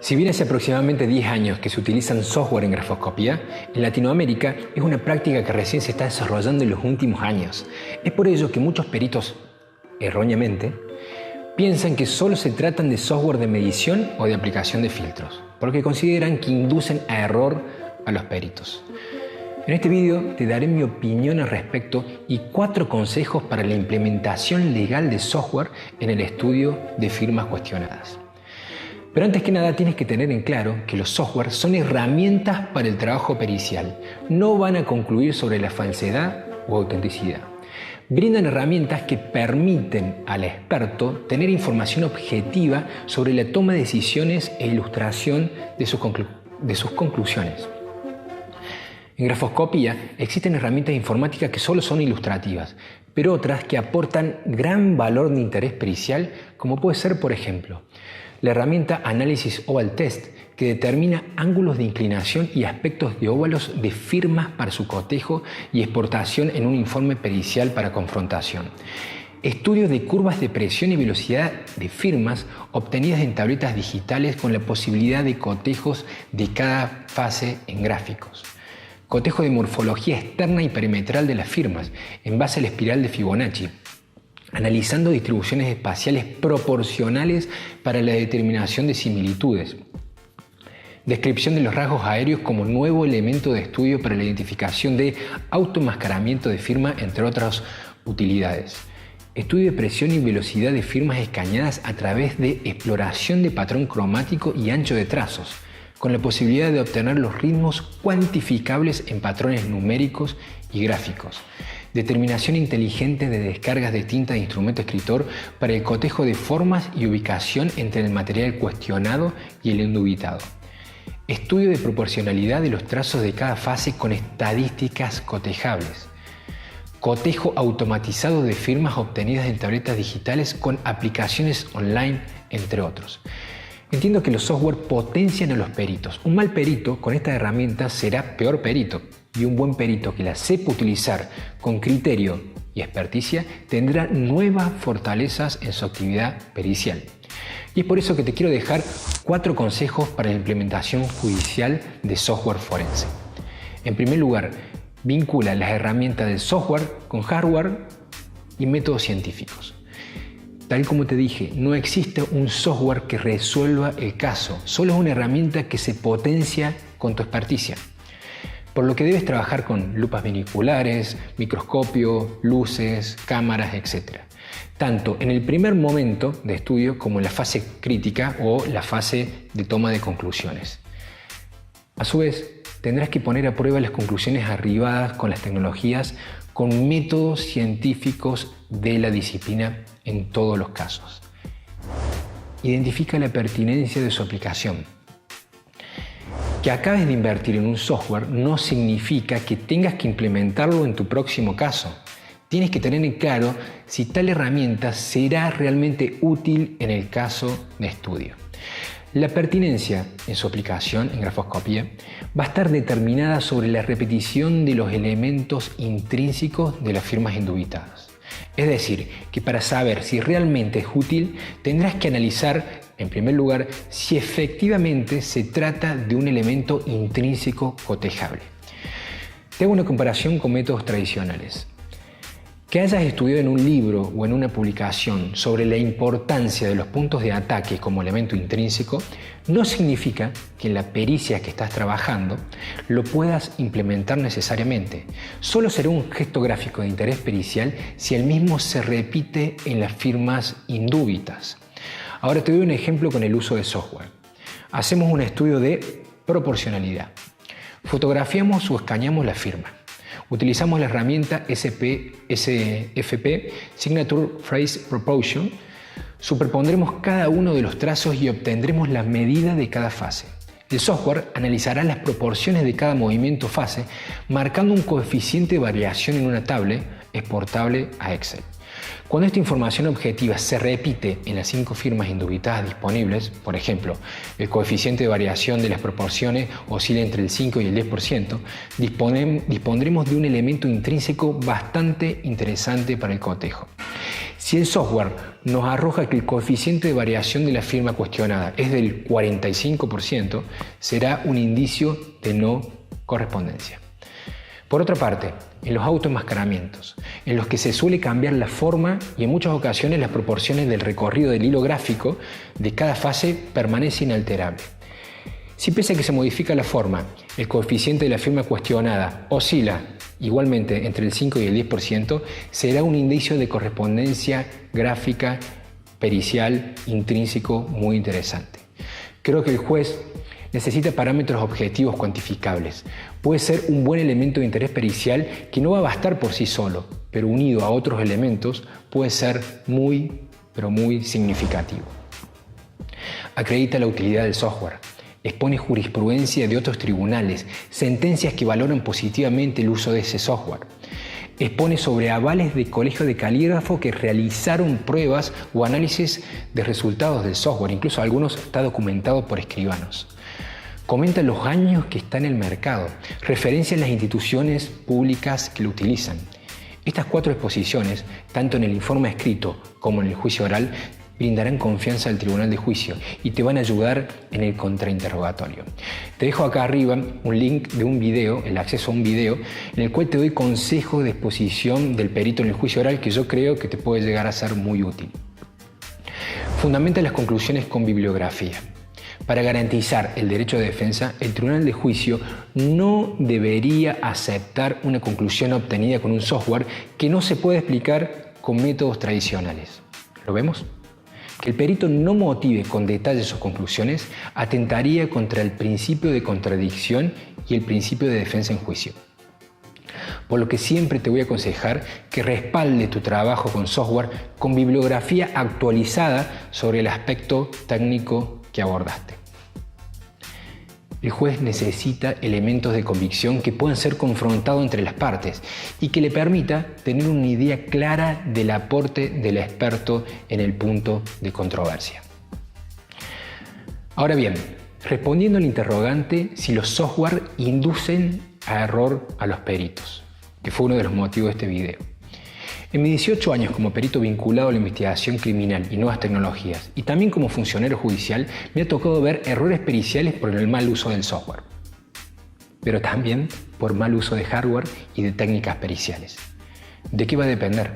Si bien hace aproximadamente 10 años que se utilizan software en grafoscopía, en Latinoamérica es una práctica que recién se está desarrollando en los últimos años. Es por ello que muchos peritos, erróneamente, piensan que solo se tratan de software de medición o de aplicación de filtros, porque consideran que inducen a error a los peritos. En este video te daré mi opinión al respecto y 4 consejos para la implementación legal de software en el estudio de firmas cuestionadas. Pero antes que nada tienes que tener en claro que los software son herramientas para el trabajo pericial. No van a concluir sobre la falsedad o autenticidad. Brindan herramientas que permiten al experto tener información objetiva sobre la toma de decisiones e ilustración de sus conclusiones. En grafoscopía existen herramientas informáticas que solo son ilustrativas, pero otras que aportan gran valor de interés pericial, como puede ser, por ejemplo, la herramienta Análisis Oval Test, que determina ángulos de inclinación y aspectos de óvalos de firmas para su cotejo y exportación en un informe pericial para confrontación. Estudios de curvas de presión y velocidad de firmas obtenidas en tabletas digitales con la posibilidad de cotejos de cada fase en gráficos. Cotejo de morfología externa y perimetral de las firmas en base a la espiral de Fibonacci, analizando distribuciones espaciales proporcionales para la determinación de similitudes. Descripción de los rasgos aéreos como nuevo elemento de estudio para la identificación de autoenmascaramiento de firma, entre otras utilidades. Estudio de presión y velocidad de firmas escaneadas a través de exploración de patrón cromático y ancho de trazos, con la posibilidad de obtener los ritmos cuantificables en patrones numéricos y gráficos. Determinación inteligente de descargas de tinta de instrumento escritor para el cotejo de formas y ubicación entre el material cuestionado y el indubitado. Estudio de proporcionalidad de los trazos de cada fase con estadísticas cotejables. Cotejo automatizado de firmas obtenidas en tabletas digitales con aplicaciones online, entre otros. Entiendo que los software potencian a los peritos. Un mal perito con esta herramienta será peor perito, y un buen perito que la sepa utilizar con criterio y experticia tendrá nuevas fortalezas en su actividad pericial. Y es por eso que te quiero dejar 4 consejos para la implementación judicial de software forense. En primer lugar, vincula las herramientas del software con hardware y métodos científicos. Tal como te dije, no existe un software que resuelva el caso, solo es una herramienta que se potencia con tu experticia. Por lo que debes trabajar con lupas binoculares, microscopio, luces, cámaras, etc. Tanto en el primer momento de estudio como en la fase crítica o la fase de toma de conclusiones. A su vez, tendrás que poner a prueba las conclusiones arribadas con las tecnologías con métodos científicos de la disciplina en todos los casos. Identifica la pertinencia de su aplicación. Que acabes de invertir en un software no significa que tengas que implementarlo en tu próximo caso. Tienes que tener en claro si tal herramienta será realmente útil en el caso de estudio. La pertinencia en su aplicación en grafoscopía va a estar determinada sobre la repetición de los elementos intrínsecos de las firmas indubitadas. Es decir, que para saber si realmente es útil, tendrás que analizar, en primer lugar, si efectivamente se trata de un elemento intrínseco cotejable. Te hago una comparación con métodos tradicionales. Que hayas estudiado en un libro o en una publicación sobre la importancia de los puntos de ataque como elemento intrínseco no significa que en la pericia que estás trabajando lo puedas implementar necesariamente. Solo será un gesto gráfico de interés pericial si el mismo se repite en las firmas indúbitas. Ahora te doy un ejemplo con el uso de software. Hacemos un estudio de proporcionalidad. Fotografiamos o escaneamos la firma. Utilizamos la herramienta SFP, Signature Phase Proportion. Superpondremos cada uno de los trazos y obtendremos la medida de cada fase. El software analizará las proporciones de cada movimiento fase, marcando un coeficiente de variación en una tabla exportable a Excel. Cuando esta información objetiva se repite en las 5 firmas indubitadas disponibles, por ejemplo, el coeficiente de variación de las proporciones oscila entre el 5 y el 10%, dispondremos de un elemento intrínseco bastante interesante para el cotejo. Si el software nos arroja que el coeficiente de variación de la firma cuestionada es del 45%, será un indicio de no correspondencia. Por otra parte, en los autoenmascaramientos, en los que se suele cambiar la forma y en muchas ocasiones las proporciones del recorrido del hilo gráfico de cada fase permanece inalterable. Si pese a que se modifica la forma, el coeficiente de la firma cuestionada oscila igualmente entre el 5 y el 10%, será un indicio de correspondencia gráfica, pericial, intrínseco muy interesante. Creo que el juez necesita parámetros objetivos cuantificables. Puede ser un buen elemento de interés pericial que no va a bastar por sí solo, pero unido a otros elementos puede ser muy, pero muy significativo. Acredita la utilidad del software. Expone jurisprudencia de otros tribunales, sentencias que valoran positivamente el uso de ese software. Expone sobre avales de colegios de calígrafo que realizaron pruebas o análisis de resultados del software, incluso algunos está documentado por escribanos. Comenta los años que está en el mercado, referencia a las instituciones públicas que lo utilizan. Estas 4 exposiciones, tanto en el informe escrito como en el juicio oral, brindarán confianza al tribunal de juicio y te van a ayudar en el contrainterrogatorio. Te dejo acá arriba un link de un video, el acceso a un video, en el cual te doy consejos de exposición del perito en el juicio oral que yo creo que te puede llegar a ser muy útil. Fundamenta las conclusiones con bibliografía. Para garantizar el derecho de defensa, el tribunal de juicio no debería aceptar una conclusión obtenida con un software que no se puede explicar con métodos tradicionales. ¿Lo vemos? Que el perito no motive con detalle sus conclusiones atentaría contra el principio de contradicción y el principio de defensa en juicio. Por lo que siempre te voy a aconsejar que respalde tu trabajo con software con bibliografía actualizada sobre el aspecto técnico que abordaste. El juez necesita elementos de convicción que puedan ser confrontados entre las partes y que le permita tener una idea clara del aporte del experto en el punto de controversia. Ahora bien, respondiendo al interrogante si los software inducen a error a los peritos, que fue uno de los motivos de este video. En mis 18 años como perito vinculado a la investigación criminal y nuevas tecnologías, y también como funcionario judicial, me ha tocado ver errores periciales por el mal uso del software, pero también por mal uso de hardware y de técnicas periciales. ¿De qué va a depender?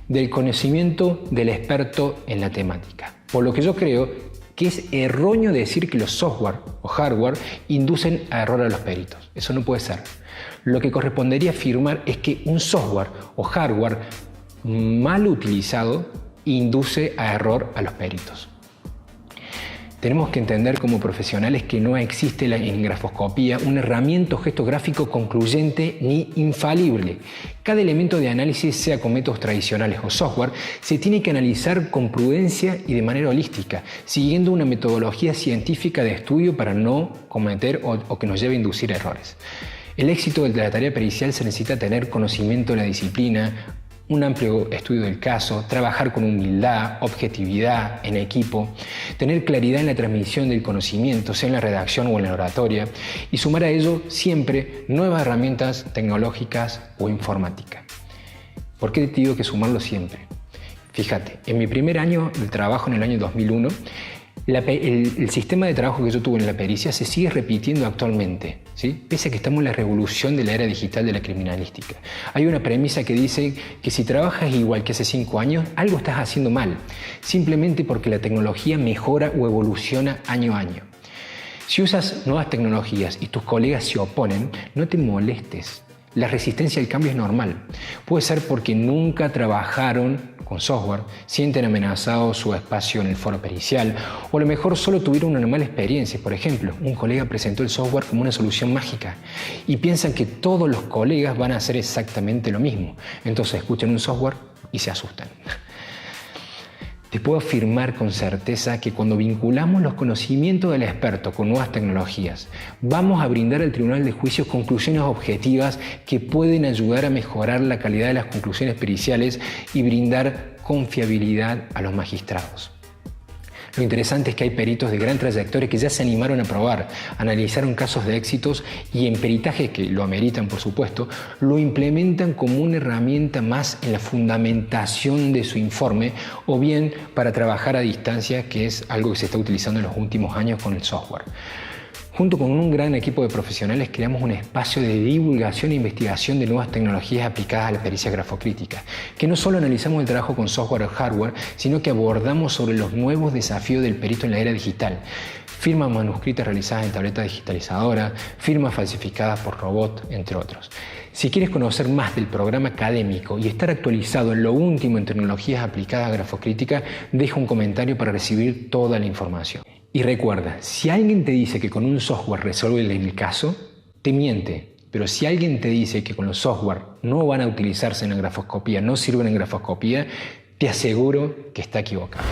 Del conocimiento del experto en la temática. Por lo que yo creo que es erróneo decir que los software o hardware inducen a error a los peritos. Eso no puede ser. Lo que correspondería afirmar es que un software o hardware mal utilizado induce a error a los peritos. Tenemos que entender como profesionales que no existe en grafoscopía una herramienta o gesto gráfico concluyente ni infalible. Cada elemento de análisis, sea con métodos tradicionales o software, se tiene que analizar con prudencia y de manera holística, siguiendo una metodología científica de estudio para no cometer o que nos lleve a inducir errores. El éxito de la tarea pericial se necesita tener conocimiento de la disciplina, un amplio estudio del caso, trabajar con humildad, objetividad, en equipo, tener claridad en la transmisión del conocimiento, sea en la redacción o en la oratoria, y sumar a ello siempre nuevas herramientas tecnológicas o informática. ¿Por qué te digo que sumarlo siempre? Fíjate, en mi primer año de trabajo, en el año 2001, el sistema de trabajo que yo tuve en la pericia se sigue repitiendo actualmente, ¿sí? Pese a que estamos en la revolución de la era digital de la criminalística. Hay una premisa que dice que si trabajas igual que hace 5 años, algo estás haciendo mal, simplemente porque la tecnología mejora o evoluciona año a año. Si usas nuevas tecnologías y tus colegas se oponen, no te molestes. La resistencia al cambio es normal. Puede ser porque nunca trabajaron con software, sienten amenazado su espacio en el foro pericial, o a lo mejor solo tuvieron una mala experiencia. Por ejemplo, un colega presentó el software como una solución mágica y piensan que todos los colegas van a hacer exactamente lo mismo. Entonces escuchan un software y se asustan. Te puedo afirmar con certeza que cuando vinculamos los conocimientos del experto con nuevas tecnologías, vamos a brindar al tribunal de juicio conclusiones objetivas que pueden ayudar a mejorar la calidad de las conclusiones periciales y brindar confiabilidad a los magistrados. Lo interesante es que hay peritos de gran trayectoria que ya se animaron a probar, analizaron casos de éxitos y en peritajes que lo ameritan, por supuesto, lo implementan como una herramienta más en la fundamentación de su informe o bien para trabajar a distancia, que es algo que se está utilizando en los últimos años con el software. Junto con un gran equipo de profesionales creamos un espacio de divulgación e investigación de nuevas tecnologías aplicadas a la pericia grafocrítica, que no solo analizamos el trabajo con software o hardware, sino que abordamos sobre los nuevos desafíos del perito en la era digital. Firmas manuscritas realizadas en tableta digitalizadora, firmas falsificadas por robot, entre otros. Si quieres conocer más del programa académico y estar actualizado en lo último en tecnologías aplicadas a grafocrítica, deja un comentario para recibir toda la información. Y recuerda, si alguien te dice que con un software resuelve el caso, te miente. Pero si alguien te dice que con los software no van a utilizarse en la grafoscopía, no sirven en grafoscopía, te aseguro que está equivocado.